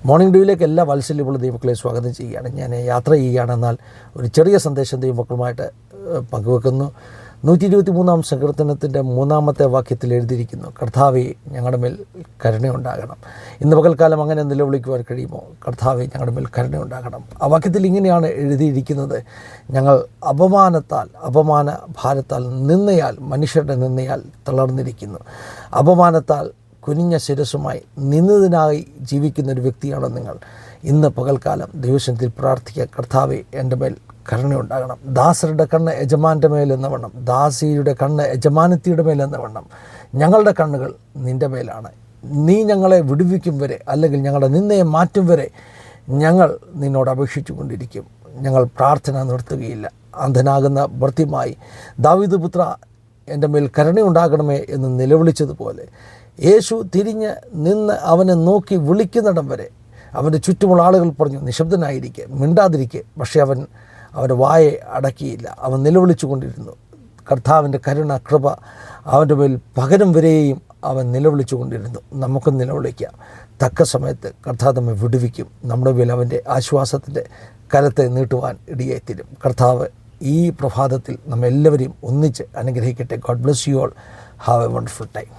Morning ഡ്യൂവിലേക്ക് എല്ലാ വാത്സല്യമുള്ള ദൈവമക്കളെ സ്വാഗതം ചെയ്യുകയാണ്. ഞാൻ യാത്ര ചെയ്യുകയാണെന്നാൽ ഒരു ചെറിയ സന്ദേശം ദൈവമക്കളുമായിട്ട് പങ്കുവെക്കുന്നു. 123 സങ്കീർത്തനത്തിൻ്റെ 3 വാക്യത്തിൽ എഴുതിയിരിക്കുന്നു, കർത്താവേ ഞങ്ങളുടെ മേൽ കരുണയുണ്ടാകണം. ഇന്ന് പകൽക്കാലം അങ്ങനെ നിലവിളിക്കുവാൻ കഴിയുമോ? കർത്താവേ ഞങ്ങളുടെ മേൽ കരുണയുണ്ടാകണം. ആ വാക്യത്തിൽ ഇങ്ങനെയാണ് എഴുതിയിരിക്കുന്നത്, ഞങ്ങൾ അപമാന ഭാരത്താൽ മനുഷ്യരുടെ നിന്നയാൽ തളർന്നിരിക്കുന്നു. അപമാനത്താൽ കുനിഞ്ഞ ശിരസുമായി നിന്നതിനായി ജീവിക്കുന്ന ഒരു വ്യക്തിയാണോ നിങ്ങൾ? ഇന്ന് പകൽക്കാലം ദൈവസന്നിധിയിൽ പ്രാർത്ഥിക്കുക, കർത്താവേ എൻ്റെ മേൽ കരുണയുണ്ടാകണം. ദാസരുടെ കണ്ണ് യജമാൻ്റെ മേലെന്ന വണ്ണം, ദാസിയുടെ കണ്ണ് യജമാനത്തിയുടെ മേലെന്ന വണ്ണം ഞങ്ങളുടെ കണ്ണുകൾ നിൻ്റെ മേലാണ്. നീ ഞങ്ങളെ വിടുവിക്കും വരെ, അല്ലെങ്കിൽ ഞങ്ങളുടെ നിന്നയെ മാറ്റും വരെ ഞങ്ങൾ നിന്നോട് അപേക്ഷിച്ചു കൊണ്ടിരിക്കും. ഞങ്ങൾ പ്രാർത്ഥന നിർത്തുകയില്ല. അന്ധനാകുന്ന ഭർത്തിമായി ദാവീദ് പുത്ര എൻ്റെ മേൽ കരുണയുണ്ടാകണമേ എന്ന് നിലവിളിച്ചതുപോലെ യേശു തിരിഞ്ഞ് നിന്ന് അവനെ നോക്കി വിളിക്കുന്നിടം വരെ അവൻ്റെ ചുറ്റുമുള്ള ആളുകൾ പറഞ്ഞു, നിശബ്ദനായിരിക്കെ, മിണ്ടാതിരിക്കെ. പക്ഷേ അവൻ്റെ വായെ അടക്കിയില്ല. അവൻ നിലവിളിച്ചു കൊണ്ടിരുന്നു. കർത്താവിൻ്റെ കരുണ കൃപ അവൻ്റെ മേൽ പകരം വരെയും അവൻ നിലവിളിച്ചു കൊണ്ടിരുന്നു. നമുക്കും നിലവിളിക്കാം. തക്ക സമയത്ത് കർത്താവ് നമ്മെ വിടുവിക്കും. നമ്മുടെ മേൽ അവൻ്റെ ആശ്വാസത്തിൻ്റെ കരത്തെ നീട്ടുവാൻ ഇടയായിത്തീരും. കർത്താവ് ഈ പ്രഭാതത്തിൽ നമ്മെല്ലാവരെയും ഒന്നിച്ച് അനുഗ്രഹിക്കട്ടെ. God bless you all. Have A wonderful time.